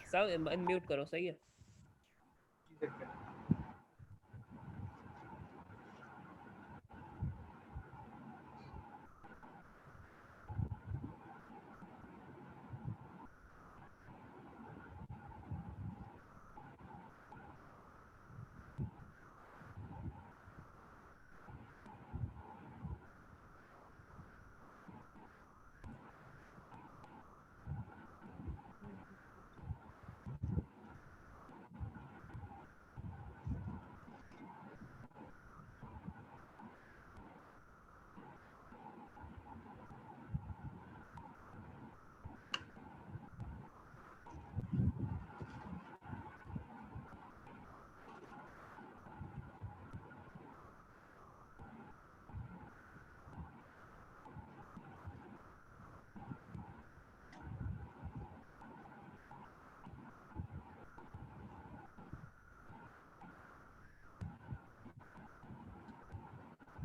सब अनम्यूट करो, सही है।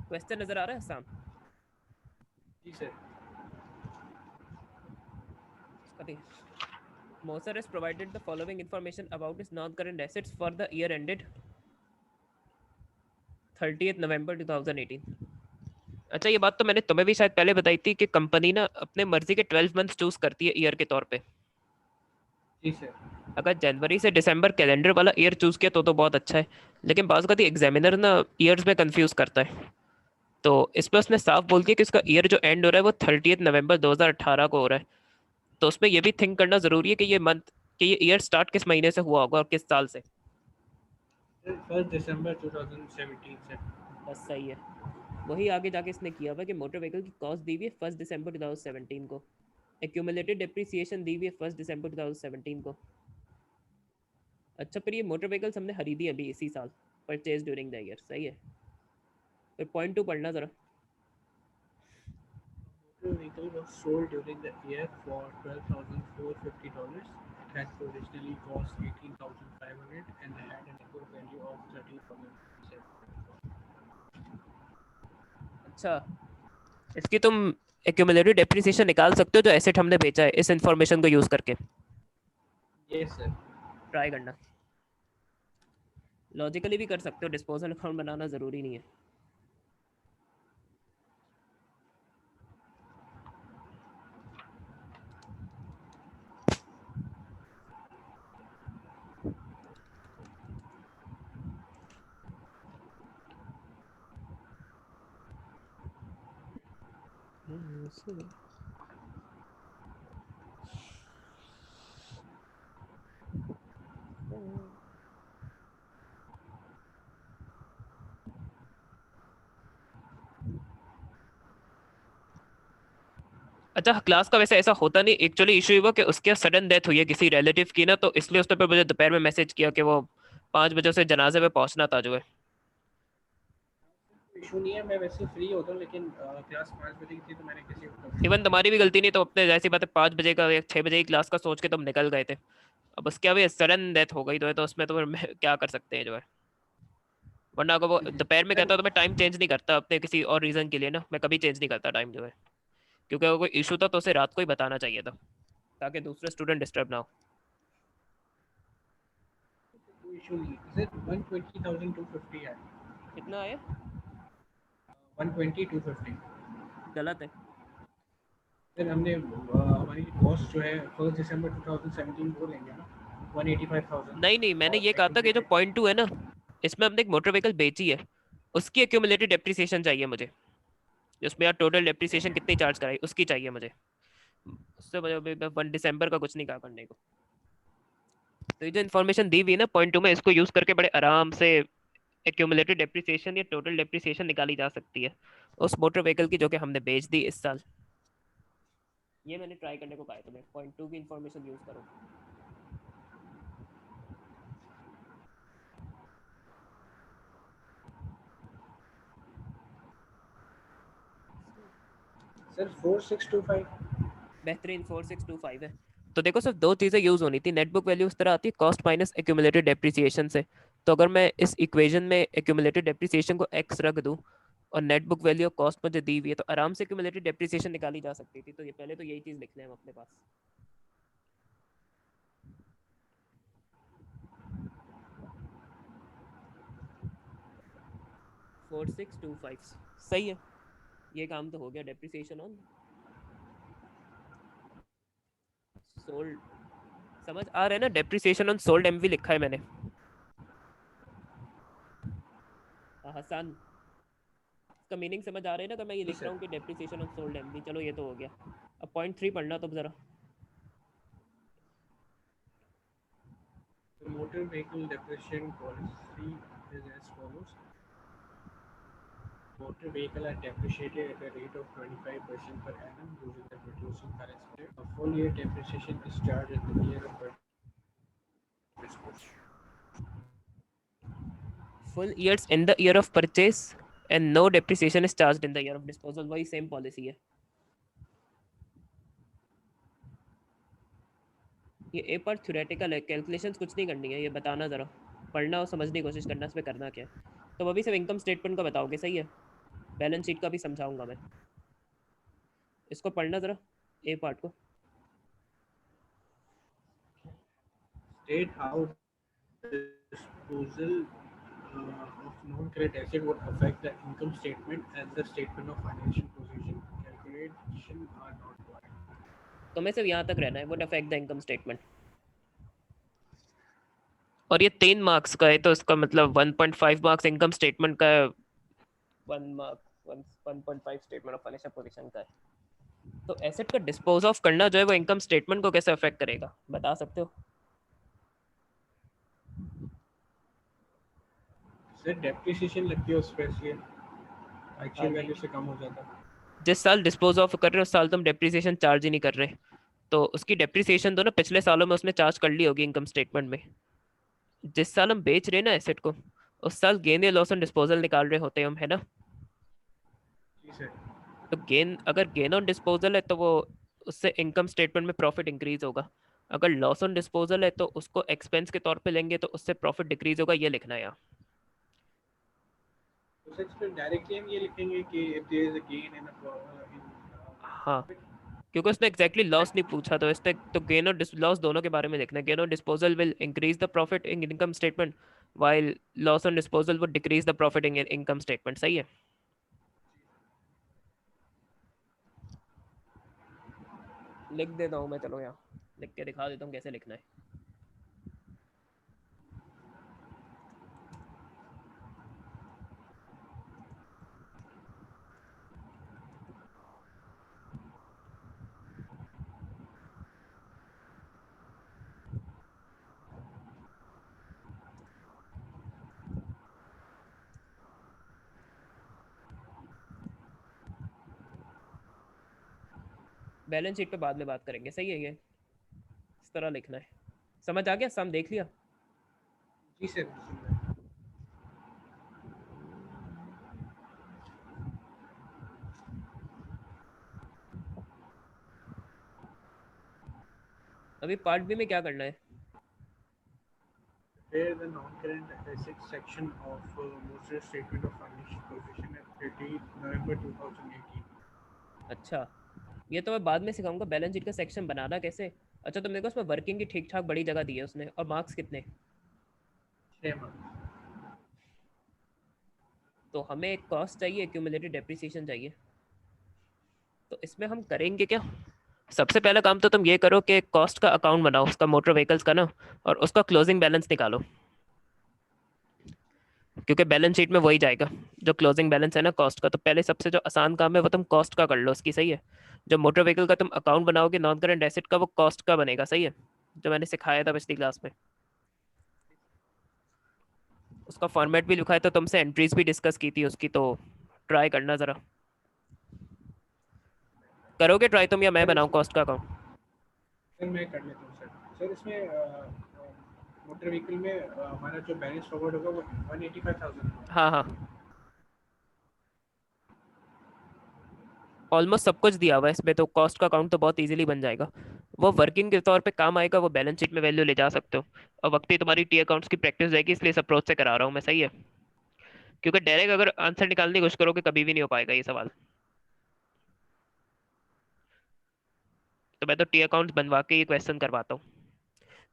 क्वेश्चन नजर आ रहा है साम? जी sir. Moser has provided the following information about his non-current assets for the year ended 30th November 2018. अच्छा, ये बात तो मैंने तुम्हें भी शायद पहले बताई थी कि कंपनी ना अपने मर्जी के 12 मंथ्स चूज करती है ईयर के तौर पे। जी सर। अगर जनवरी से दिसंबर कैलेंडर वाला ईयर चूज किया तो बहुत अच्छा है, लेकिन बाज़ वक़्त एग्जामिनर ना ईयर्स में कंफ्यूज करता है। तो इस पर उसने साफ बोल दिया कि इसका ईयर जो एंड हो रहा है वो 30 नवंबर 2018 को हो रहा है। तो उसमें ये भी थिंक करना ज़रूरी है कि ये मंथ, कि ये ईयर स्टार्ट किस महीने से हुआ होगा और किस साल से। 1 दिसंबर 2017 से। बस सही है। वही आगे जाके इसने किया हुआ कि मोटर व्हीकल की कॉस्ट दी हुई है 1 दिसंबर 2017 को, एक्यूमुलेटेड डिप्रिसिएशन दी हुई है 1 दिसंबर 2017 को। अच्छा, पर ये मोटर व्हीकल्स हमने खरीदी अभी इसी साल, परचेज ड्यूरिंग द ईयर, सही है। फिर पॉइंट 2 पढ़ना ज़रा। The vehicle was sold during the year for $12,450. It had originally cost 18,500 and had an equal value of 30,000. अच्छा, इसकी तुम एक्यूमुलेटेड डेप्रिसिएशन निकाल सकते हो जो एसेट हमने बेचा है इस इंफॉर्मेशन को यूज़ करके। Yes sir. ट्राई करना। लॉजिकली भी कर सकते हो, डिस्पोजल अकाउंट बनाना ज़रूरी नहीं है। अच्छा, क्लास का वैसे ऐसा होता नहीं, एक्चुअली इशू हुआ कि उसके सडन डेथ हुई है किसी रिलेटिव की ना, तो इसलिए उसने फिर मुझे दोपहर में मैसेज किया कि वो 5 बजे से जनाजे पे पहुंचना था जो है। इशू नहीं है, मैं वैसे फ्री होता हूँ लेकिन क्लास 5 बजे की थी तो मैंने किसी को कभी इवन तुम्हारी भी गलती नहीं, तो अपने जैसी बात है 5 बजे का या 6 बजे की क्लास का सोच के तुम निकल गए थे। अब उसके अभी सडन डेथ हो गई तो उसमें तो फिर क्या कर सकते हैं जो है। वरना अगर वो दोपहर में कहता तो मैं टाइम चेंज नहीं करता अपने किसी और रीजन के लिए ना, मैं कभी चेंज नहीं करता टाइम जो है। क्योंकि अगर कोई इशू था तो उसे रात को ही बताना चाहिए था, ताकि दूसरे स्टूडेंट डिस्टर्ब ना हो। कोई इशू नहीं है सर। 120,250 है। कितना आया? 120,250। गलत है। सर हमने हमारी कॉस्ट जो है 1 दिसंबर 2017 को लेंगे ना, 185,000। नहीं नहीं, मैंने और ये कहा था कि जो एक्यूमुलेटेड। पॉइंट 2 है ना, इसमें हमने एक मोटर व्हीकल बेची है, उसकी एक्यूमुलेटेड डेप्रिसिएशन चाहिए मुझे। उसमें यार टोटल डेप्रिसिएशन कितनी चार्ज कराई उसकी चाहिए मुझे। उससे मुझे अभी 1 दिसंबर का कुछ नहीं कहा करने को। तो ये जो इन्फॉर्मेशन दी हुई है ना पॉइंट 2 में, इसको यूज करके बड़े आराम से एक्यूमुलेटेड डेप्रिसिएशन या टोटल डेप्रिसिएशन निकाली जा सकती है उस मोटर व्हीकल की जो कि हमने बेच दी इस साल। ये मैंने ट्राई करने को कहा है तुम्हें, पॉइंट 2 की इन्फॉर्मेशन यूज करो। सर 4625। बेहतरीन, 4625 है। तो देखो सिर्फ दो चीज़ें यूज़ होनी थी, नेटबुक वैल्यू उस तरह आती है कॉस्ट माइनस एक्यूमुलेटेड डेप्रिसिएशन से। तो अगर मैं इस इक्वेशन में एक्यूमुलेटेड डेप्रिसिएशन को एक्स रख दूँ और नेटबुक वैल्यू कॉस्ट मुझे दी हुई है, तो आराम से एक्यूमुलेटेड डेप्रिसिएशन निकाली जा सकती थी। तो ये पहले तो यही चीज़ लिख लें हम अपने पास। 4625 सही है, ये काम तो हो गया। डेप्रिसिएशन ऑन सोल्ड, समझ आ रहा है ना? डेप्रिसिएशन ऑन सोल्ड एमवी लिखा है मैंने। हसन, इसका मीनिंग समझ आ रहा है ना? तो मैं ये जी लिख रहा सर। हूँ कि डेप्रिसिएशन ऑन सोल्ड एमवी। चलो ये तो हो गया। अब पॉइंट 3 पढ़ना तो जरा। The motor vehicle depreciation policy is as follows. Motor vehicles are depreciated at a rate of 25% per annum using the producing current rate. A full year depreciation is charged at the year of disposal. Full years in the year of purchase and no depreciation is charged in the year of disposal. वही same policy है। ये ए पर theoretical है, calculations कुछ नहीं करनी है, ये बताना ज़रा, पढ़ना और समझने की कोशिश करना इसमें करना क्या है। तो अभी सिर्फ इनकम स्टेटमेंट का बताओगे, सही है? बैलेंस शीट का भी समझाऊंगा मैं, इसको पढ़ना ज़रा, ए पार्ट को। State how disposal of non-current asset would affect the income statement and the statement of financial position. Calculation are not required. तो मैं सिर्फ यहाँ तक रहना है, would affect the income statement. और ये 3 मार्क्स का है, तो इसका मतलब 1.5 मार्क्स इनकम स्टेटमेंट का है, 1 mark 1.5 statement of financial position का है। तो एसेट का डिस्पोज ऑफ करना जो है वो इनकम स्टेटमेंट को कैसे अफेक्ट करेगा, बता सकते हो? सर डेप्रिसिएशन लगती है उस पर, इसलिए हाँ, एक्चुअल वैल्यू से कम हो जाता है। जिस साल डिस्पोज ऑफ कर रहे हो उस साल तुम डेप्रिसिएशन चार्ज ही नहीं कर रहे, तो उसकी डेप्रिसिएशन तो ना पिछले सालों में उसने चार्ज कर ली होगी इनकम स्टेटमेंट में। जिस साल हम बेच रहे हैं ना एसेट को, उस साल गेन या लॉस ऑन डिस्पोजल निकाल रहे होते हैं हम, है ना? जी सर। तो गेन, अगर गेन ऑन डिस्पोजल है तो वो उससे इनकम स्टेटमेंट में प्रॉफिट इंक्रीज होगा। अगर लॉस ऑन डिस्पोजल है तो उसको एक्सपेंस के तौर पे लेंगे, तो उससे प्रॉफिट डिक्रीज होगा। ये लिखना है यहाँ। तो सर इसमें डायरेक्टली हम ये लिखेंगे कि if there is a gain in हाँ, क्योंकि उसने एग्जैक्टली लॉस नहीं पूछा, तो इसने तो गेन और लॉस दोनों के बारे में लिखना है। Gain on disposal will increase the profit in income statement, while loss on disposal would decrease the profit in income statement। सही है? लिख देता हूँ मैं, चलो यहाँ लिख के दिखा देता हूँ कैसे लिखना है। बैलेंस शीट पे बाद में बात करेंगे, सही है? ये इस तरह लिखना है। समझ आ गया? सम देख लिया? जी सर। अभी पार्ट बी में क्या करना है? Prepare the non-current assets section of Motor Statement of Financial Position at 30 November 2018. अच्छा, ये तो मैं बाद में सिखाऊंगा, बैलेंस शीट का सेक्शन बनाना कैसे। अच्छा, तो मेरे को उसमें वर्किंग की ठीक ठाक बड़ी जगह दी है उसने। और मार्क्स कितने? 6 months। तो हमें एक कॉस्ट चाहिए, एक्यूमुलेटेड डेप्रिसिएशन चाहिए। तो इसमें हम करेंगे क्या? सबसे पहला काम तो तुम ये करो कि कॉस्ट का अकाउंट बनाओ उसका, मोटर व्हीकल्स का ना, और उसका क्लोजिंग बैलेंस निकालो, क्योंकि बैलेंस शीट में वही जाएगा जो क्लोजिंग बैलेंस है ना कॉस्ट का। तो पहले सबसे जो आसान काम है वो तुम कॉस्ट का कर लो उसकी, सही है? जो मोटर व्हीकल का तुम अकाउंट बनाओगे नॉन करंट एसेट का, वो कॉस्ट का बनेगा, सही है? जो मैंने सिखाया था पिछली क्लास में, उसका फॉर्मेट भी लिखा है, तो तुमसे एंट्रीज भी डिस्कस की थी उसकी, तो ट्राई करना ज़रा। करोगे ट्राई तुम, या मैं सर बनाऊँ इसमें कॉस्ट का अकाउंट? सर मैं कर लेता हूँ सर। सर इसमें मोटर व्हीकल में हमारा जो बैलेंस फॉरवर्ड होगा वो 185,000 होगा। हाँ हाँ, ऑलमोस्ट सब कुछ दिया हुआ है इसमें, तो कॉस्ट का अकाउंट तो बहुत इजीली बन जाएगा। वो वर्किंग के तौर पे काम आएगा, वो बैलेंस शीट में वैल्यू ले जा सकते हो। और वक्त ही तुम्हारी टी अकाउंट्स की प्रैक्टिस रहेगी, इसलिए इस अप्रोच से करा रहा हूँ मैं, सही है? क्योंकि डायरेक्ट अगर आंसर निकालने की कोशिश करोगे कभी भी नहीं हो पाएगा ये सवाल। तो मैं तो टी अकाउंट्स बनवा के ये क्वेश्चन करवाता हूँ।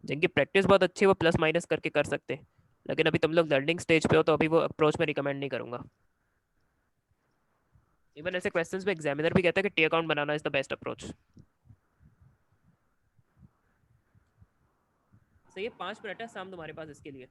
जिनकी प्रैक्टिस बहुत अच्छी है वो प्लस माइनस करके कर सकते हैं, लेकिन अभी तुम लोग लर्निंग स्टेज पे हो, तो अभी वो अप्रोच में रिकमेंड नहीं करूँगा। इवन ऐसे क्वेश्चंस में एग्जामिनर भी कहता है कि T account banana is the best approach. सही है, 5 मिनट है शाम तुम्हारे पास इसके लिए।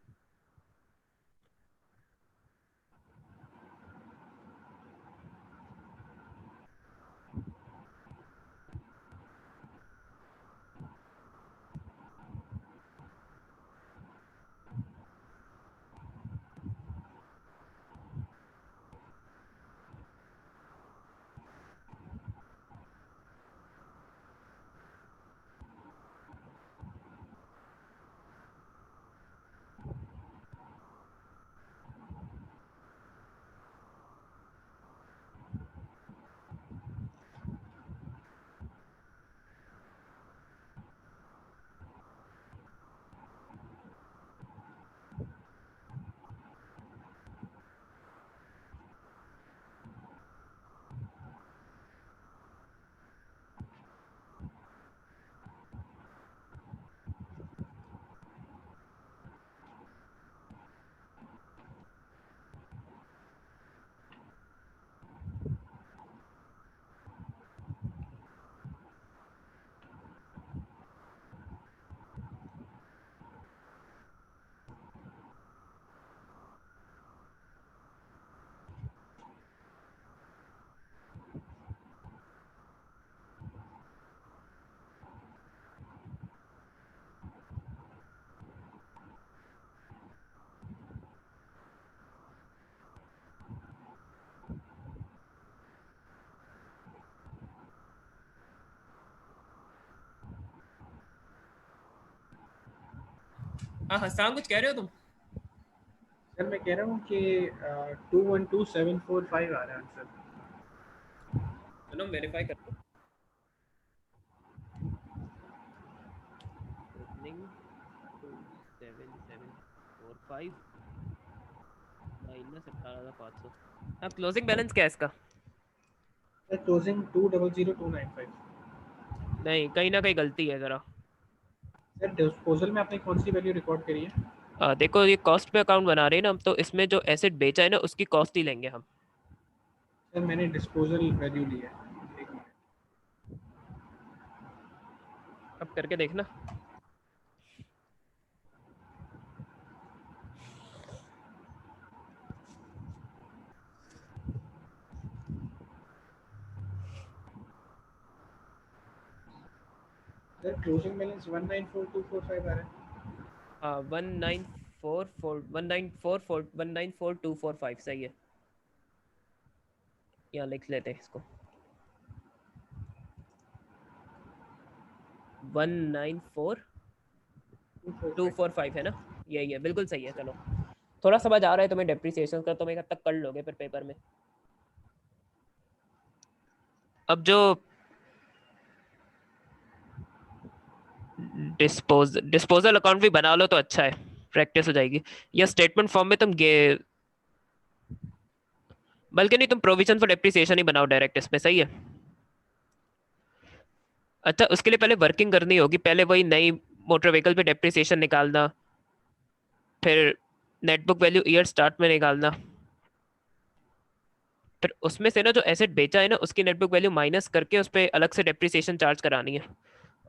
हाँ हाँ शाम कुछ कह रहे हो तुम? सर मैं कह रहा हूँ कि 212745 आ रहा है आंसर। चलो वेरीफाई कर लो। Opening 27745 minus 18,500। हाँ क्लोजिंग बैलेंस क्या है इसका? Sir closing 200295। नहीं कहीं ना कहीं गलती है जरा। सर डिस्पोजल में आपने कौन सी वैल्यू रिकॉर्ड करी है? देखो ये कॉस्ट पे अकाउंट बना रहे हैं ना हम, तो इसमें जो एसेट बेचा है ना उसकी कॉस्ट ही लेंगे हम। सर मैंने डिस्पोजल वैल्यू ली है। एक मिनट। अब करके देखना। सर क्लोजिंग बैलेंस 194245 आ रहा है। हाँ 1944 सही है। यहाँ लिख लेते हैं इसको। 194245 है ना? यही है, बिल्कुल सही है। चलो थोड़ा समझ आ रहा है तुम्हें डेप्रिसिएशन का, तुम एक हद तक कर लोगे फिर पेपर में। अब जो डिस्पोजल अकाउंट भी बना लो तो अच्छा है, प्रैक्टिस हो जाएगी। या स्टेटमेंट फॉर्म में तुम गे, बल्कि नहीं तुम प्रोविजन फॉर डेप्रिसिएशन ही बनाओ डायरेक्ट इसमें, सही है। अच्छा उसके लिए पहले वर्किंग करनी होगी, पहले वही नई मोटर व्हीकल पे डेप्रिसिएशन निकालना, फिर नेटबुक वैल्यू ईयर स्टार्ट में निकालना, फिर उसमें से ना जो एसेट बेचा है ना उसकी नेटबुक वैल्यू माइनस करके उस पर अलग से डेप्रिसिएशन चार्ज करानी है।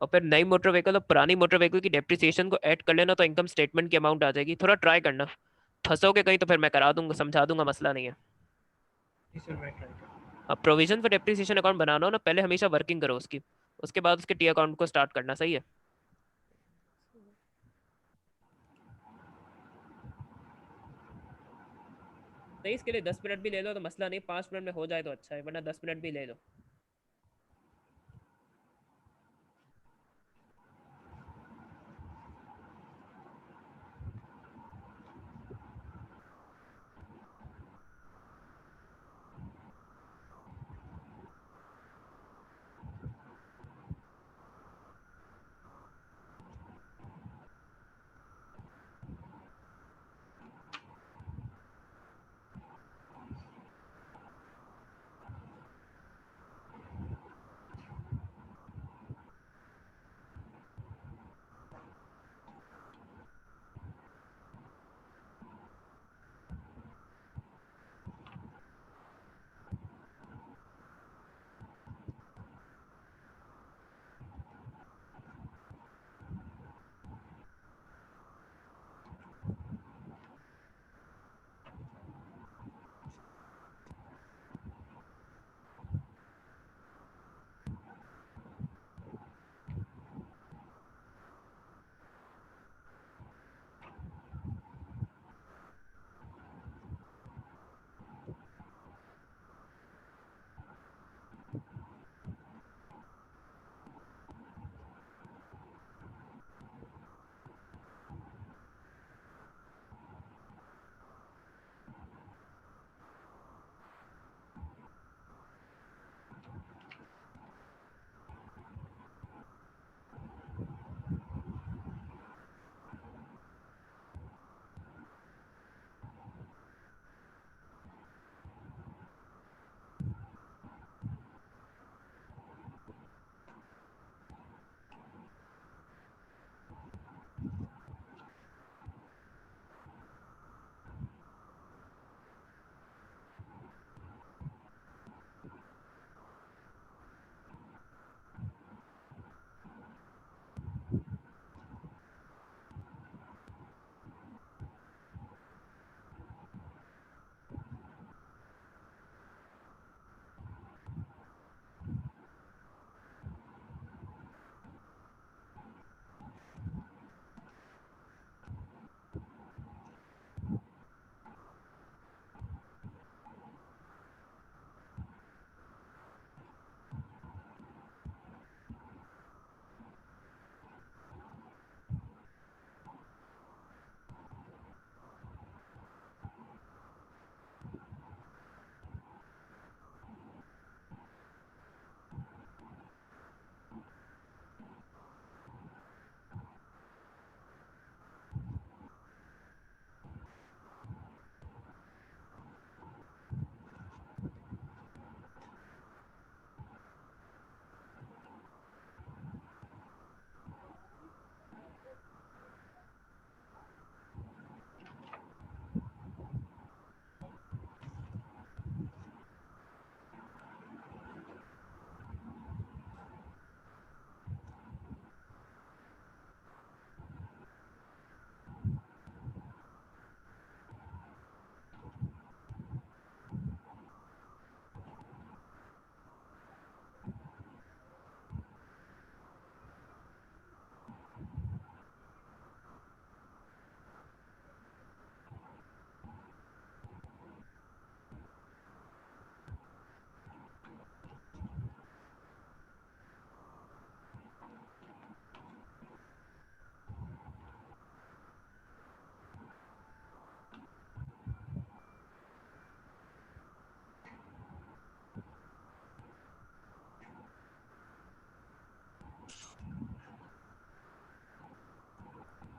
और फिर नई मोटर व्हीकल और पुरानी मोटर व्हीकल की डेप्रिसिएशन को ऐड कर लेना तो इनकम स्टेटमेंट की अमाउंट आ जाएगी। थोड़ा ट्राई करना, फंसोगे कहीं तो फिर मैं करा दूंगा, समझा दूंगा, मसला नहीं है। जी सर मैं ट्राई करूँ। अब प्रोविजन फॉर डेप्रिसिएशन अकाउंट बनाना हो ना, पहले हमेशा वर्किंग करो उसकी, उसके बाद उसके टी अकाउंट को स्टार्ट करना, सही है। सही, इसके लिए 10 मिनट भी ले लो तो मसला नहीं, 5 मिनट में हो जाए तो अच्छा है, वरना 10 मिनट भी ले लो।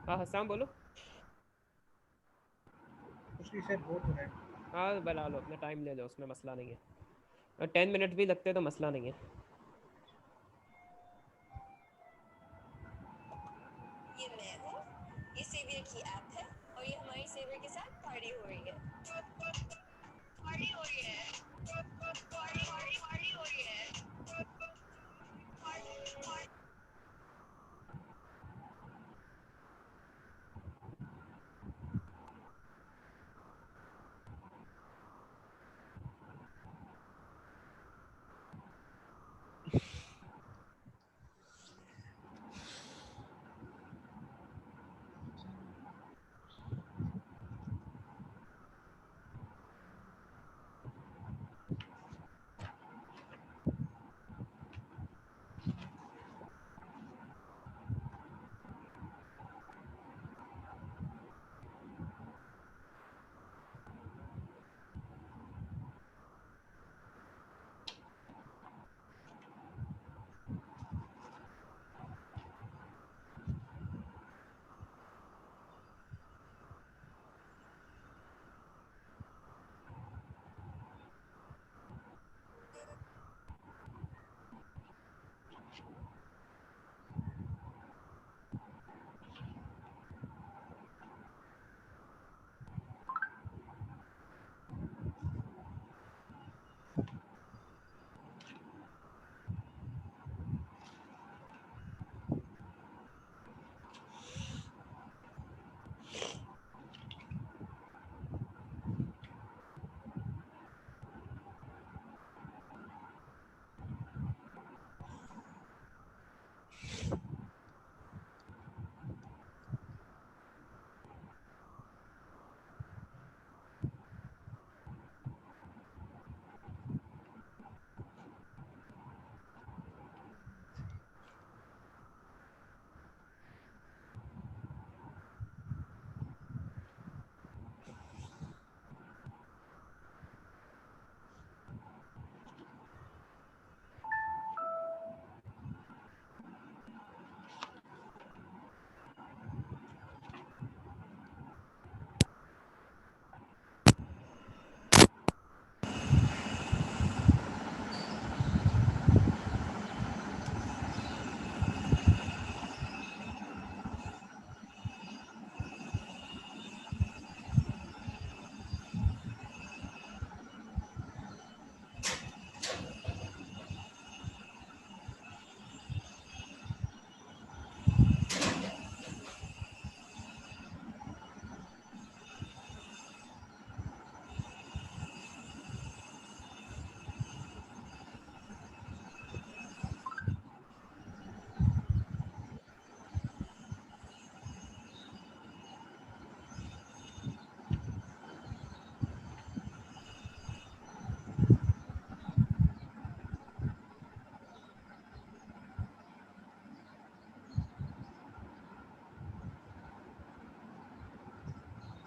हाँ हसाम बोलो। उसकी शायद बहुत हो रहा है। हाँ बना लो, अपना टाइम ले लो, उसमें मसला नहीं है। 10 मिनट भी लगते तो मसला नहीं है। ये मैं हूँ, ये सेवियर की ऐप है और ये हमारी सेवियर के साथ पार्टी हो रही है। पार्टी हो रही है। पार्टी पार्टी पार्टी हो रही है। Party party.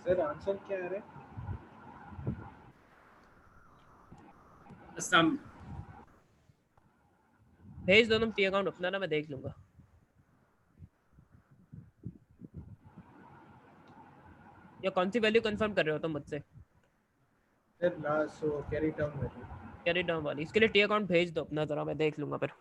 सर आंसर क्या आ रहा है? असम। भेज दो तुम टी अकाउंट अपना ना, मैं देख लूंगा। या कौन सी वैल्यू कंफर्म कर रहे हो तुम मुझसे? Sir last so carry down value. Carry down वाली, इसके लिए टी अकाउंट भेज दो अपना, जरा मैं देख लूंगा फिर।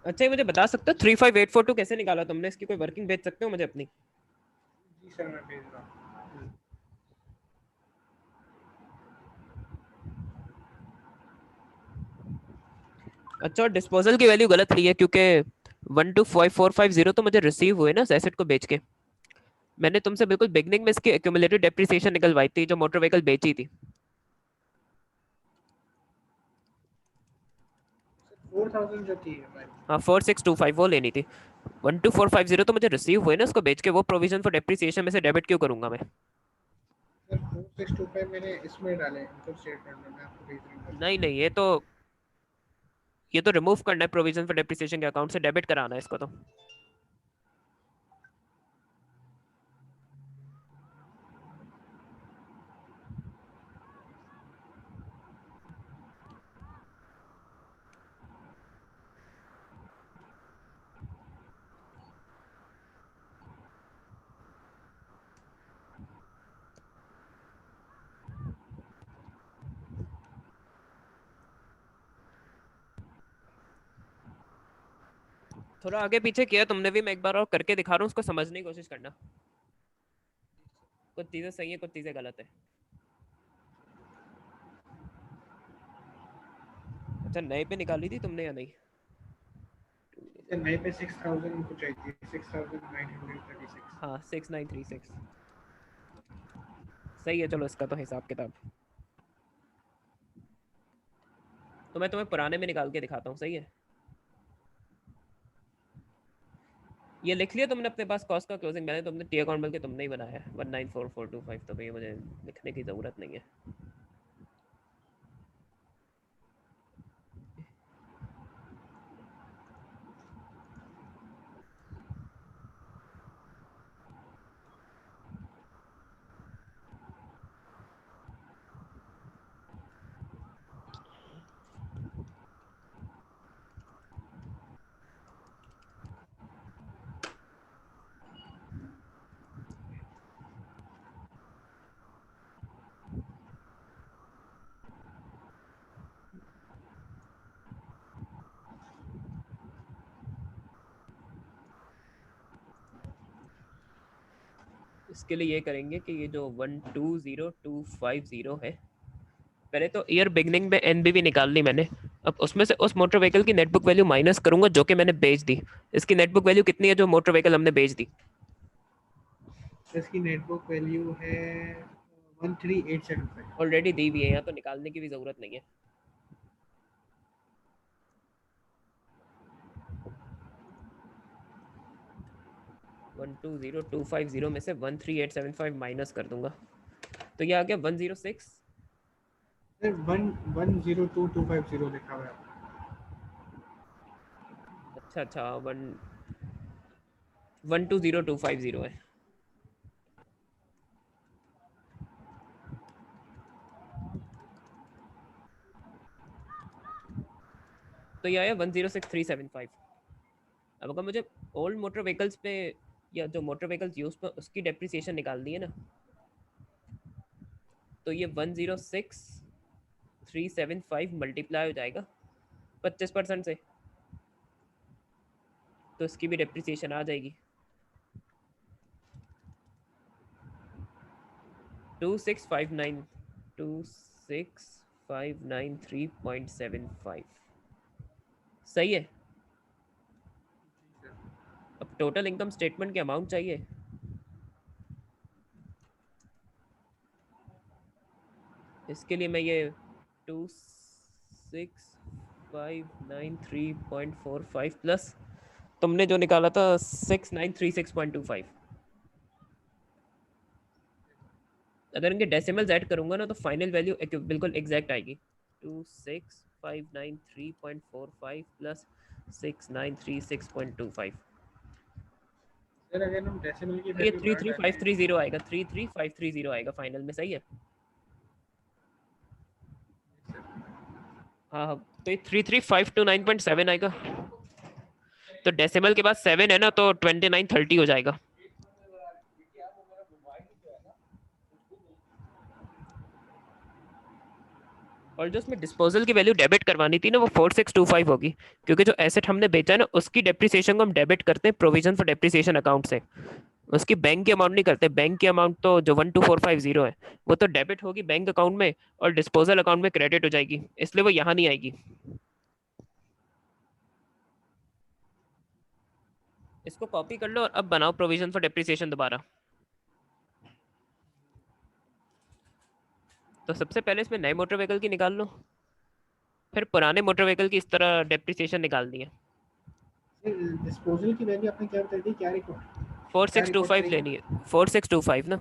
अच्छा, ये मुझे बता सकते हो 35842 कैसे निकाला तुमने? इसकी कोई वर्किंग भेज सकते हो मुझे अपनी? जी सर मैं भेज रहा हूँ। अच्छा, डिस्पोजल की वैल्यू गलत ली है क्योंकि 125450 तो मुझे रिसीव हुए ना एसेट को बेच के। मैंने तुमसे बिल्कुल बिगनिंग में इसकी एक्यूमुलेटेड डेप्रिसिएशन निकलवाई थी जो मोटर व्हीकल बेची थी। 4000 जो थी भाई। हाँ 4625 वो लेनी थी। 12450 तो मुझे रिसीव हुए ना उसको बेच के, वो प्रोविजन फॉर डेप्रिसिएशन में से डेबिट क्यों करूंगा मैं? सर 4625 मैंने इसमें डाले इनकम स्टेटमेंट में, मैं आपको भेज दूंगा। नहीं नहीं, ये तो रिमूव करना है प्रोविजन फॉर डेप्रिसिएशन के अकाउंट से, डेबिट कराना है इसको तो। थोड़ा आगे पीछे किया तुमने भी, मैं एक बार और करके दिखा रहा हूँ, उसको समझने की कोशिश करना। कुछ चीजें सही है, कुछ चीजें गलत है। अच्छा, नए पे निकाली थी तुमने या नहीं? सर नए पे 6000 को चाहिए, 6936। हाँ 6936 सही है। चलो इसका तो हिसाब किताब तो मैं तुम्हें पुराने में निकाल के दिखाता हूँ, सही है? ये लिख लिया तुमने अपने पास कॉस्ट का क्लोजिंग बैलेंस? तुमने टी अकाउंट बल्कि तुमने ही बनाया है 194425, तो भैया मुझे लिखने की ज़रूरत नहीं है। इसके लिए ये करेंगे कि ये जो 120250 है, पहले तो ईयर बिगनिंग में एनबीवी निकाल ली मैंने। अब उसमें से उस मोटर व्हीकल की नेटबुक वैल्यू माइनस करूंगा जो कि मैंने बेच दी। इसकी नेटबुक वैल्यू कितनी है जो मोटर व्हीकल हमने बेच दी? इसकी नेटबुक वैल्यू है 13875। ऑलरेडी दी हुई है, यहाँ तो निकालने की भी जरूरत नहीं है। 120250 में से 13875 माइनस कर दूंगा, तो ये आ गया 106। सर 1102250 लिखा हुआ है। अच्छा अच्छा, 120250 है। तो ये आया 106375। अब अगर मुझे ओल्ड मोटर व्हीकल्स पे या जो मोटर व्हीकल्स यूज पे उसकी डेप्रिसिएशन निकालनी है ना, तो ये 106,375 मल्टीप्लाई हो जाएगा 25% से, तो इसकी भी डेप्रिसिएशन आ जाएगी 2659 सही है। अब टोटल इनकम स्टेटमेंट की अमाउंट चाहिए। इसके लिए मैं ये 2659.45 प्लस तुमने जो निकाला था 6936.25, अगर इनके डेसिमल्स ऐड करूंगा ना तो फाइनल वैल्यू बिल्कुल एग्जैक्ट आएगी। 2659.3.45 प्लस 6936.25, सर अगर हम डेसिमल की ये वैल्यू थ्री ना थ्री डालें। फाइव थ्री जीरो आएगा, 33530 आएगा फाइनल में, सही है? हाँ हाँ, तो ये 33529.7 आएगा। तो डेसिमल के बाद 7 है ना, तो 2930 हो जाएगा। और जो उसमें डिस्पोजल की वैल्यू डेबिट करवानी थी ना वो 4625 होगी, क्योंकि जो एसेट हमने बेचा है ना उसकी डेप्रिसिएशन को हम डेबिट करते हैं प्रोविजन फॉर डेप्रिसिएशन अकाउंट से, उसकी बैंक की अमाउंट नहीं करते। बैंक की अमाउंट तो जो 12450 है वो तो डेबिट होगी बैंक अकाउंट में और डिस्पोजल अकाउंट में क्रेडिट हो जाएगी, इसलिए वो यहाँ नहीं आएगी। इसको कॉपी कर लो और अब बनाओ प्रोविजन फॉर डेप्रिसिएशन दोबारा। तो सबसे पहले इसमें नए मोटर व्हीकल की निकाल लो, फिर पुराने मोटर व्हीकल की इस तरह डेप्रिसिएशन निकालनी है। डिस्पोजल की वैल्यू आपने क्या बताई थी, क्या four record six two five करेंगे? लेनी है, 4625 ना।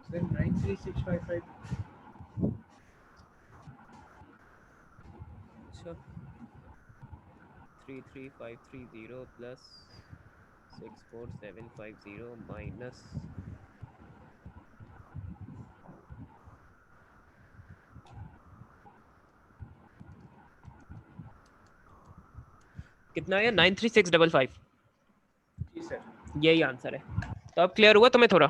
सर 93655 अच्छा 33530 प्लस 64750 माइनस कितना है 93655। जी सर। यही आंसर है। तो अब क्लियर हुआ तुम्हें थोड़ा?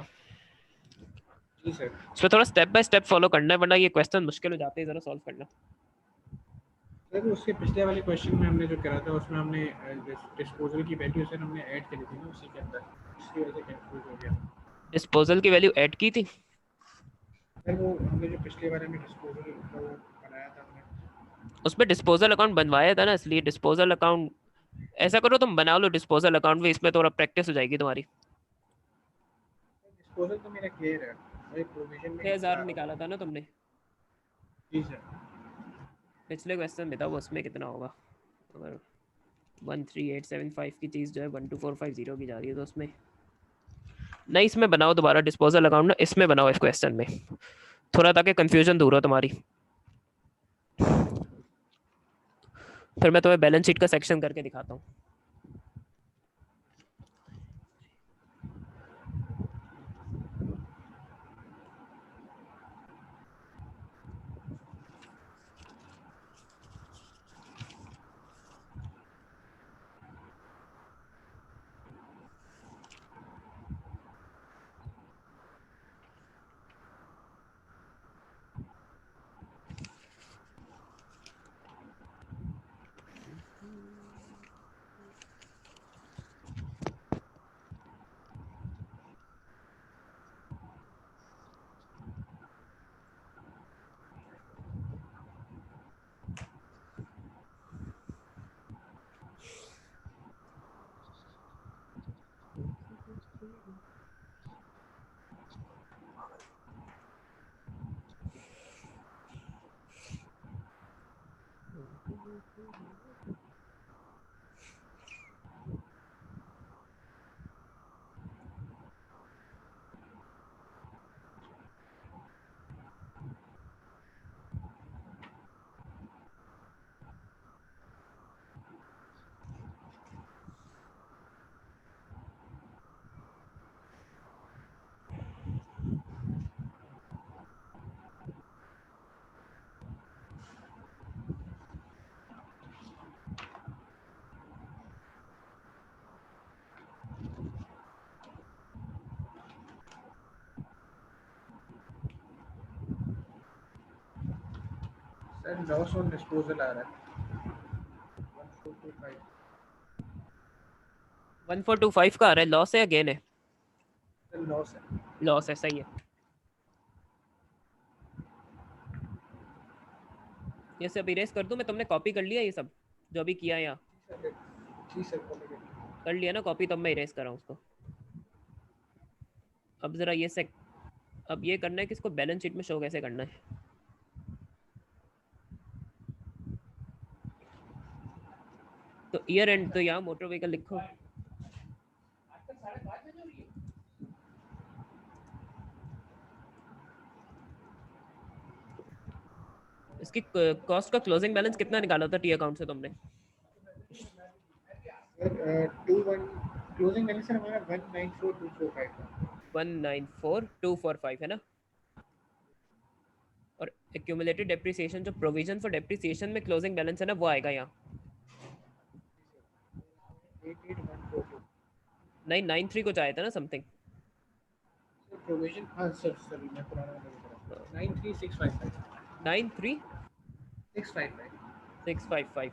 जी सर। इसमें थोड़ा स्टेप बाय स्टेप फॉलो करना है वरना ये क्वेश्चन मुश्किल हो जाते हैं, जरा सॉल्व करना। सर उसके पिछले वाले क्वेश्चन में हमने जो करा था उसमें हमने डिस्पोजल की वैल्यू सर हमने ऐड करी थी ना उसी के अंदर, इसकी वजह से कंफ्यूज हो गया। डिस्पोजल की वैल्यू ऐड की थी? सर वो हमने जो पिछले बारे में डिस्पोजल का वो बनाया था हमने, उसमें डिस्पोजल अकाउंट बनवाया था ना, इसलिए डिस्पोजल अकाउंट ऐसा करो तुम बना लो डिस्पोजल अकाउंट में, इसमें थोड़ा प्रैक्टिस हो जाएगी तुम्हारी। डिस्पोजल तो मेरा क्लियर है, वही प्रोविजन में ही 6000 बता रहा निकाला हूँ। था ना तुमने जी सर। पिछले क्वेश्चन में था, वो उसमें कितना होगा? अगर 13875 की चीज़ जो है 12450 की जा रही है तो उसमें नहीं, इसमें बनाओ दोबारा डिस्पोजल अकाउंट ना, इसमें बनाओ इस क्वेश्चन में थोड़ा, ताकि कंफ्यूजन दूर हो तुम्हारी। फिर मैं तुम्हें बैलेंस शीट का सेक्शन करके दिखाता हूँ। सर लॉस ऑन डिस्पोजल आ रहा है 1425। 1425 का आ रहा है, लॉस है या गेन है? सर लॉस है। लॉस है, सही है। ये सब इरेज कर दूं मैं? तुमने कॉपी कर लिया ये सब जो अभी किया है यहाँ? जी सर कॉपी कर लिया ना कॉपी? तब मैं इरेज कर रहा हूँ उसको। अब जरा ये सेक अब ये करना है कि इसको बैलेंस शीट में शो कैसे करना है। तो ईयर एंड तो यहाँ मोटर व्हीकल लिखो। इसकी कॉस्ट का क्लोजिंग बैलेंस कितना निकाला था टी अकाउंट से तुमने? सर 21 क्लोजिंग बैलेंस सर हमारा 194245 था। 194245 है ना? और एक्यूमुलेटेड डेप्रिसिएशन जो प्रोविजन फॉर डेप्रिसिएशन में क्लोजिंग बैलेंस है ना वो आएगा यहाँ 88142 नहीं 93 कुछ आया था ना समथिंग। सर प्रोविजन हाँ सर मैं पुराना नंबर 93655 93655 655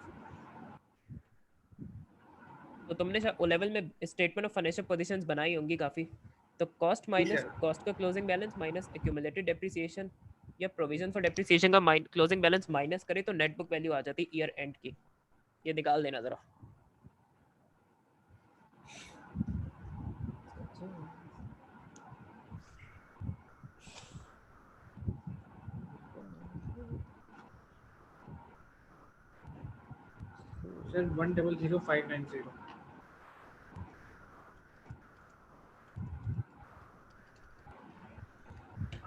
तो तुमने ओ लेवल में स्टेटमेंट ऑफ फाइनेंशियल पोजीशंस बनाई होंगी काफ़ी। तो कॉस्ट माइनस कॉस्ट का closing balance minus accumulated depreciation या प्रोविजन फॉर डेप्रिसिएशन का क्लोजिंग बैलेंस माइनस करे तो नेट बुक वैल्यू आ जाती है ईयर एंड की। ये निकाल देना ज़रा। सर 100590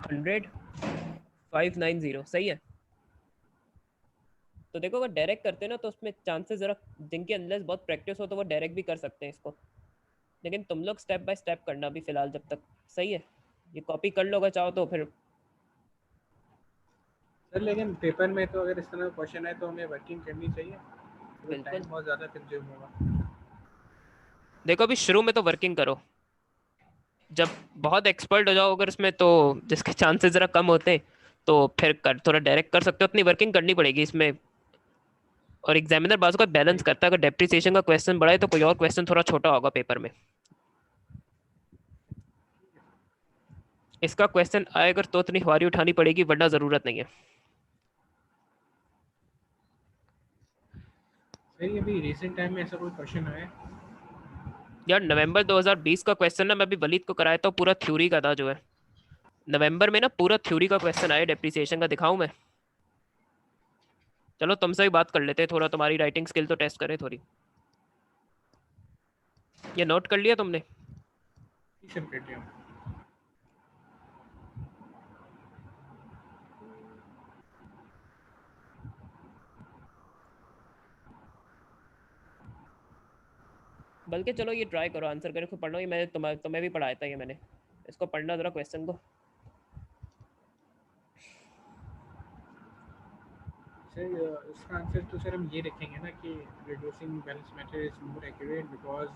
100,590 सही है। तो देखो अगर डायरेक्ट करते हैं ना तो उसमें चांसेस ज़रा जिनके अंदर बहुत प्रैक्टिस हो तो वो डायरेक्ट भी कर सकते हैं इसको। लेकिन तुम लोग स्टेप बाय स्टेप करना भी फिलहाल जब तक। सही है, ये कॉपी कर लो अगर चाहो तो फिर। सर लेकिन पेपर में तो अगर इस तरह का क्वेश्चन है तो हमें वर्किंग करनी चाहिए। बिल्कुल। टाइम बहुत ज़्यादा कंज्यूम होगा। देखो अभी शुरू में तो वर्किंग करो, जब बहुत एक्सपर्ट हो जाओ अगर इसमें तो जिसके चांसेस ज़रा कम होते हैं तो फिर कर थोड़ा डायरेक्ट कर सकते हो। अपनी वर्किंग करनी पड़ेगी इसमें। और एग्जामिनर बाजू का बैलेंस करता है, अगर डेप्रिसिएशन का क्वेश्चन बड़ा है तो कोई और क्वेश्चन थोड़ा छोटा होगा पेपर में। इसका क्वेश्चन आएगा तो इतनी सवारी उठानी पड़ेगी वरना ज़रूरत नहीं है। सर अभी रिसेंट टाइम में ऐसा कोई क्वेश्चन आया? यार नवंबर 2020 का क्वेश्चन ना मैं अभी वलीद को कराया था, पूरा थ्योरी का था जो है। नवंबर में ना पूरा थ्योरी का क्वेश्चन आया डेप्रिसिएशन का, दिखाऊं मैं? चलो तुमसे भी बात कर लेते हैं, थोड़ा तुम्हारी राइटिंग स्किल तो टेस्ट करें थोड़ी। ये नोट कर लिया तुमने? बल्कि चलो ये ट्राई करो आंसर करके खुद पढ़ना। ये मैंने तुम्हें भी पढ़ाया था, ये मैंने इसको पढ़ना ज़रा क्वेश्चन को। सर इसका आंसर तो सर हम ये रखेंगे ना कि reducing balance method is more accurate because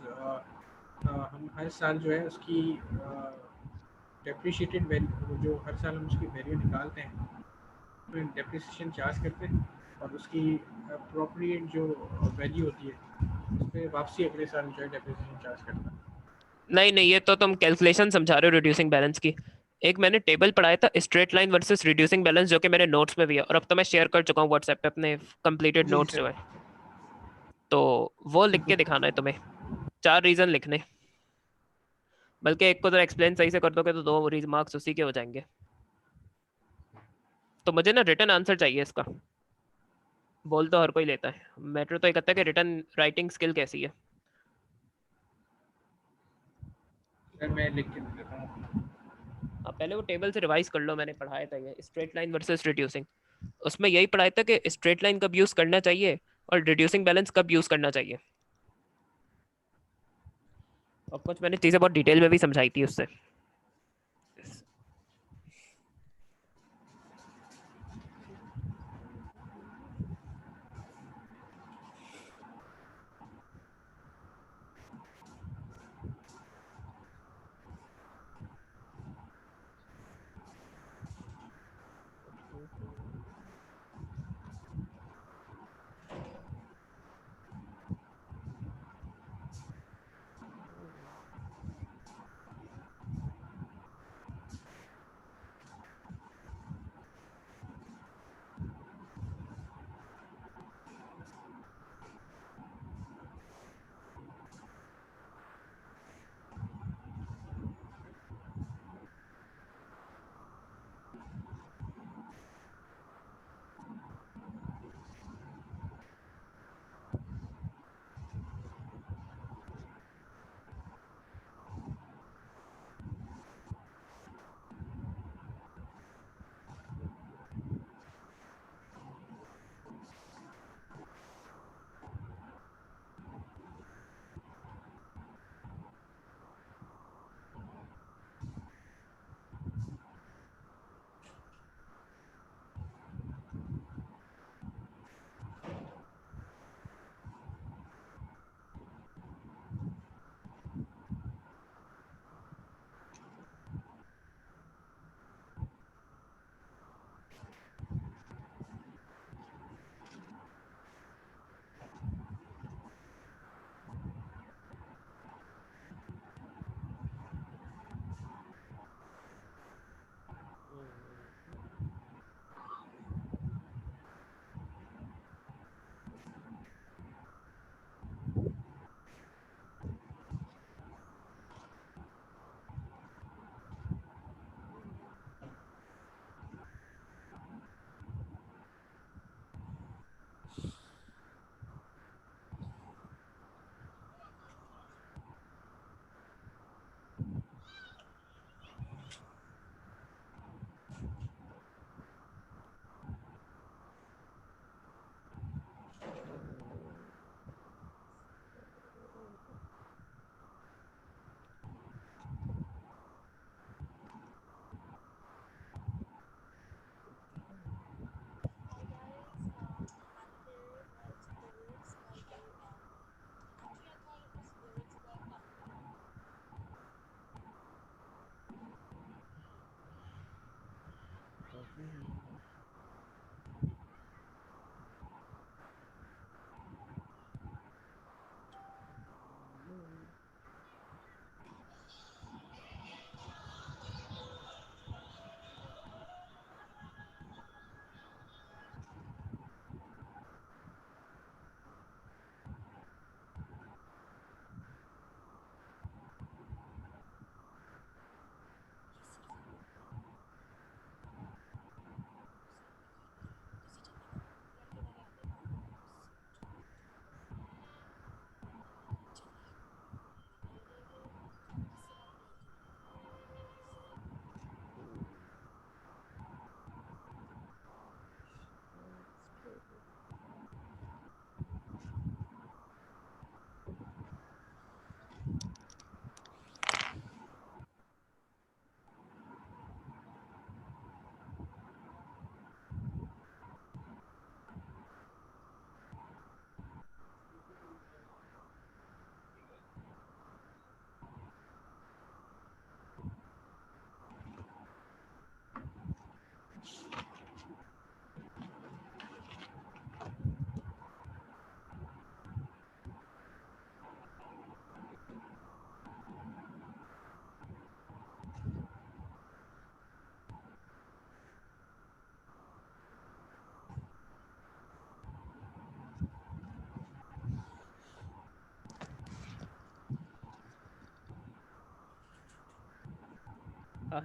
हम हर साल जो है उसकी डेप्रिशिएटेड वैल्यू जो हर साल हम उसकी वैल्यू निकालते हैं उसमें डेप्रिसिएशन चार्ज करते हैं और उसकी अप्रोप्रिएट जो वैल्यू होती है उस पर वापसी अगले साल जो है डेप्रिसिएशन चार्ज करता है। नहीं नहीं, ये तो तुम कैलकुलेशन समझा रहे हो रिड्यूसिंग बैलेंस की। एक मैंने टेबल पढ़ाया था straight line versus reducing balance, जो कि मेरे नोट्स में भी है और अब तो मैं शेयर कर चुका हूँ व्हाट्सएप पे अपने कंप्लीटेड जी नोट्स जो सर। है। तो वो लिख के दिखाना है तुम्हें, 4 रीज़न लिखने। बल्कि एक को जरा एक्सप्लेन सही से कर दोगे तो 2 मार्क्स उसी के हो जाएंगे। तो मुझे ना रिटर्न आंसर चाहिए इसका। बोल तो हर कोई लेता है, मैटर तो एक कहता है कि रिटर्न राइटिंग स्किल कैसी है। सर मैं लिख के देता हूँ। आप पहले वो टेबल से रिवाइज कर लो, मैंने पढ़ाया था ये स्ट्रेट लाइन वर्सेस रिड्यूसिंग। उसमें यही पढ़ाया था कि स्ट्रेट लाइन कब यूज़ करना चाहिए और रिड्यूसिंग बैलेंस कब यूज़ करना चाहिए। और कुछ मैंने चीज़ें बहुत डिटेल में भी समझाई थी उससे।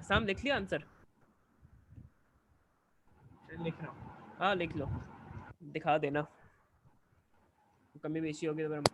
साम लिख लिया आंसर? लिख रहा हूँ। हाँ लिख लो, दिखा देना, कमी बेशी होगी तो फिर हम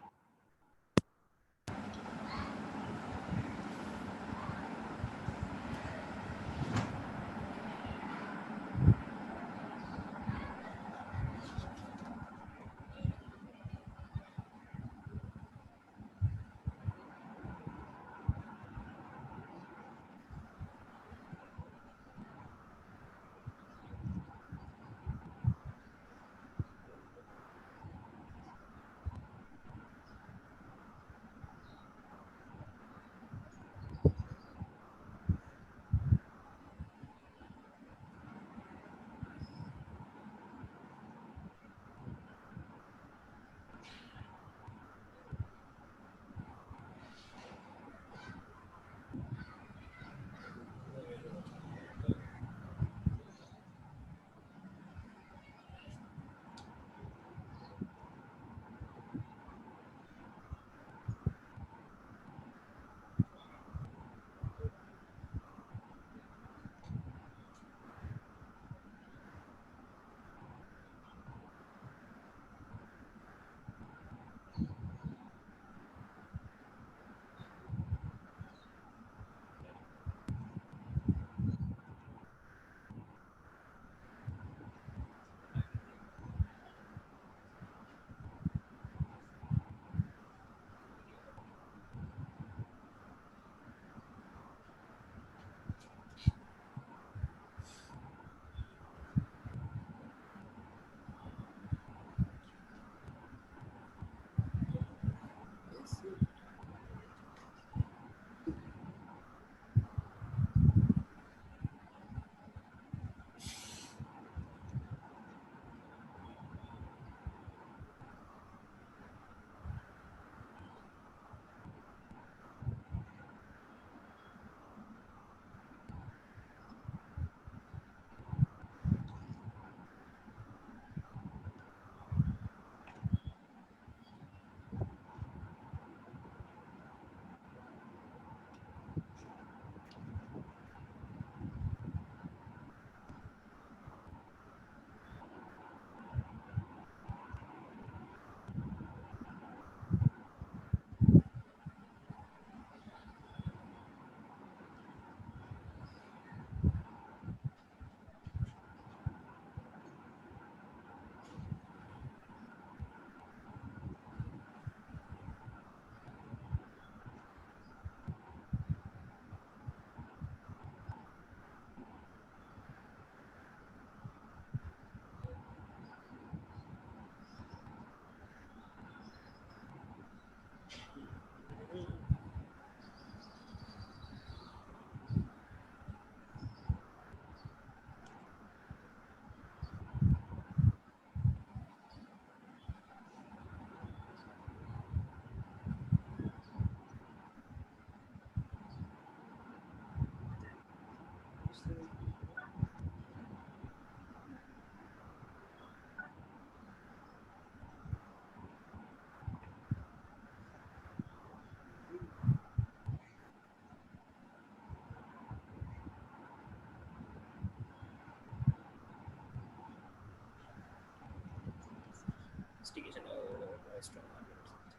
Investigation by strong arguments.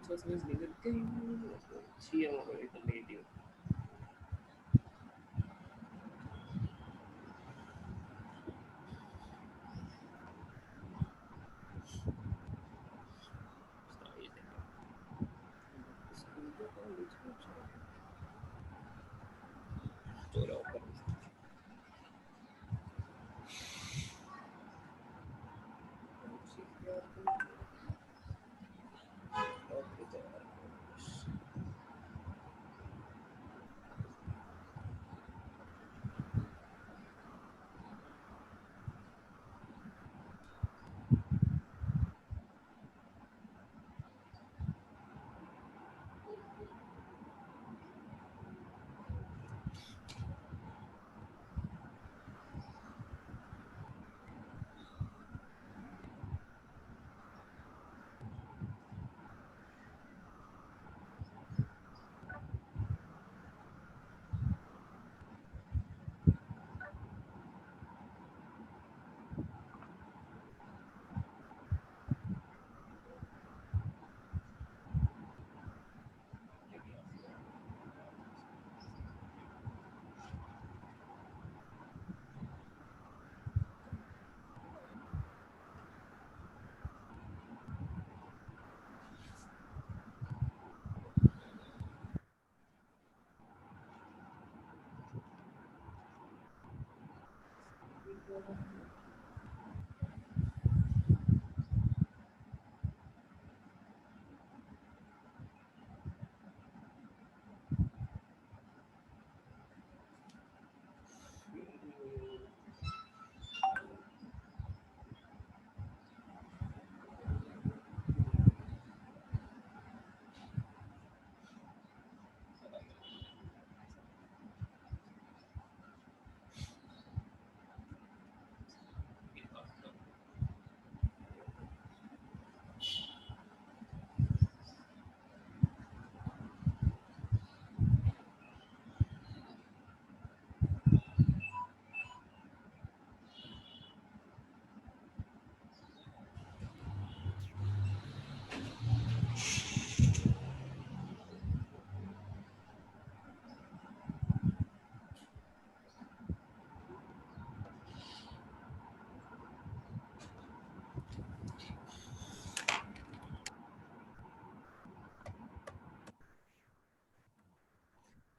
So it's legal thing. She already made you.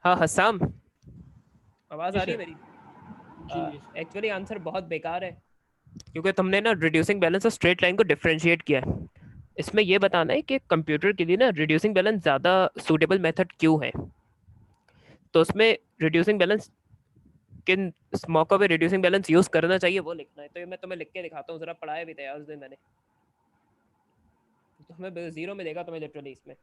हाँ हसाम, आवाज जी आ रही है सर। मेरी? जी एक्चुअली आंसर बहुत बेकार है, क्योंकि तुमने ना रिड्यूसिंग बैलेंस और स्ट्रेट लाइन को डिफरेंशिएट किया है। इसमें यह बताना है कि कंप्यूटर के लिए ना रिड्यूसिंग बैलेंस ज़्यादा सूटेबल मेथड क्यों है। तो उसमें रिड्यूसिंग बैलेंस किन मौकों पे रिड्यूसिंग बैलेंस यूज करना चाहिए वो लिखना है। तो ये मैं तुम्हें लिख के दिखाता हूँ, जरा पढ़ाया भी था उस दिन मैंने, तो हमें जीरो में देगा तुम्हें लिटरली इसमें।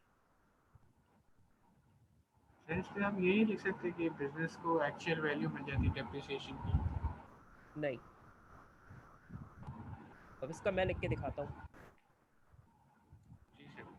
सर, इस पे आप यही लिख सकते हैं कि बिजनेस को एक्चुअल वैल्यू मिल जाती है डेप्रिसिएशन की। नहीं, अब इसका मैं लिख के दिखाता हूँ। जी सर।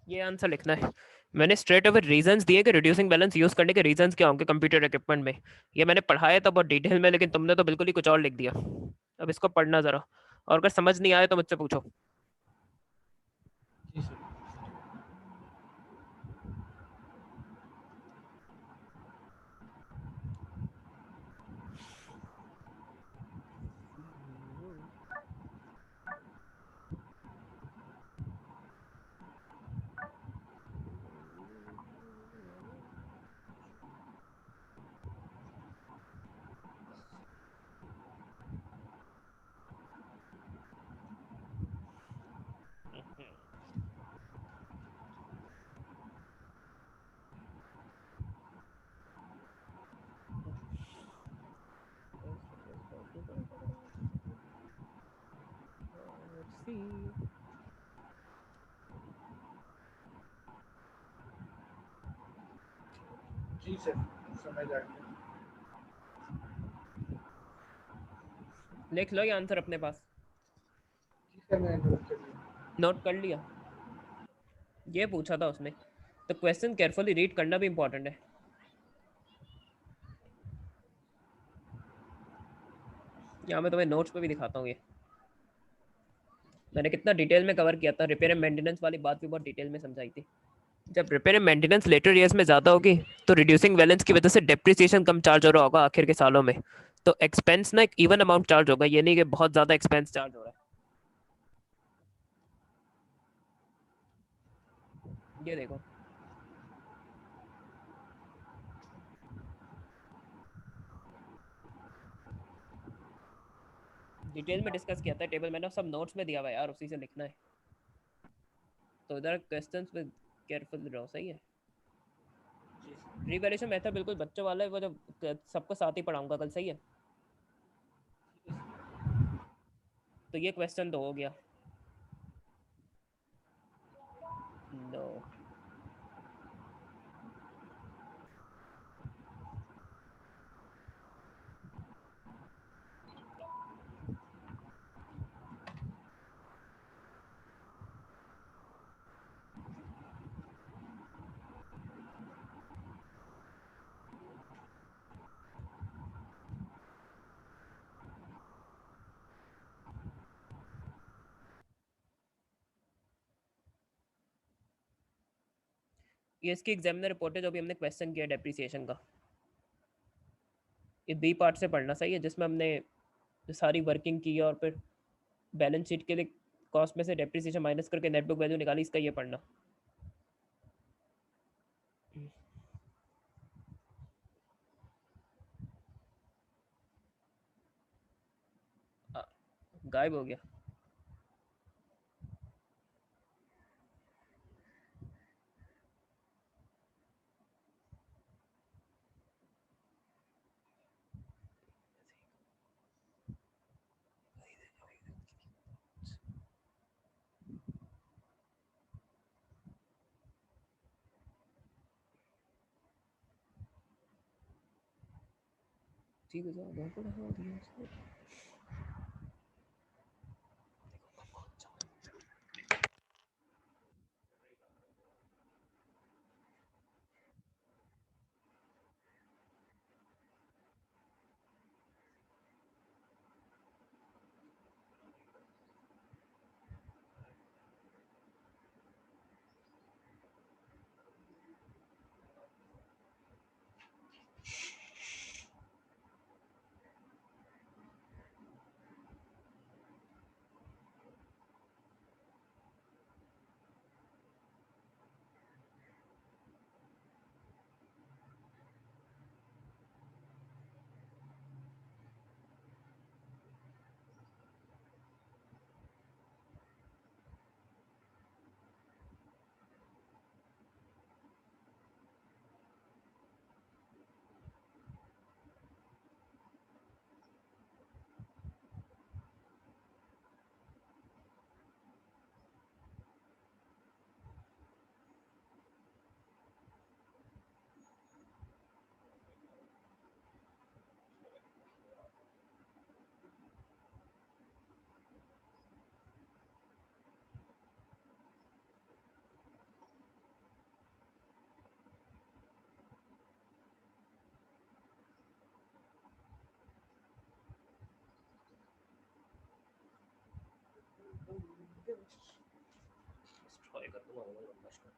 ये आंसर लिखना है। मैंने स्ट्रेट अवे रीजंस दिए कि रिड्यूसिंग बैलेंस यूज करने के रीजंस क्या होंगे कंप्यूटर इक्विपमेंट में। ये मैंने पढ़ाया था बहुत डिटेल में, लेकिन तुमने तो बिल्कुल ही कुछ और लिख दिया। अब इसको पढ़ना जरा, और अगर समझ नहीं आया तो मुझसे पूछो। जी सर। जी सर, समझ आ गया। लिख लो ये आंसर अपने पास। जी सर, मैंने नोट कर लिया। नोट कर लिया। ये पूछा था उसने, तो क्वेश्चन केयरफुली रीड करना भी इंपॉर्टेंट है। यहाँ मैं तुम्हें नोट्स पे भी दिखाता हूँ। ये मैंने कितना डिटेल में कवर किया था, रिपेयर एंड मेंटेनेंस वाली बात भी बहुत डिटेल में समझाई थी। जब repair and maintenance later years में ज़्यादा होगी तो रिड्यूसिंग बैलेंस की वजह से डेप्रिसिएशन कम चार्ज हो रहा होगा आखिर के सालों में। तो एक्सपेंस ना एक इवन अमाउंट चार्ज होगा, ये नहीं कि बहुत ज़्यादा एक्सपेंस चार्ज हो रहा है। ये देखो, डिटेल में डिस्कस किया था, टेबल मैंने सब नोट्स में दिया हुआ है यार, उसी से लिखना है। तो इधर क्वेश्चंस पे केयरफुल रहो, सही है। जी सर। रिवैल्यूएशन मेथड बिल्कुल बच्चों वाला है, वो जो सबको साथ ही पढ़ाऊंगा कल, सही है। तो ये क्वेश्चन तो हो गया। नो, ये इसकी एग्जामिनर रिपोर्ट है जो भी हमने क्वेश्चन किया डेप्रिसिएशन का। ये बी पार्ट से पढ़ना, सही है, जिसमें हमने सारी वर्किंग की और फिर बैलेंस शीट के लिए कॉस्ट में से डेप्रिसिएशन माइनस करके नेट बुक वैल्यू निकाली, इसका ये पढ़ना। गायब हो गया। ठीक है, डिस्ट्रॉय कर दूंगा मोबाइल बंदा का।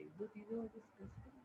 एक दो चीजें और डिस्कस करें।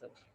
सब।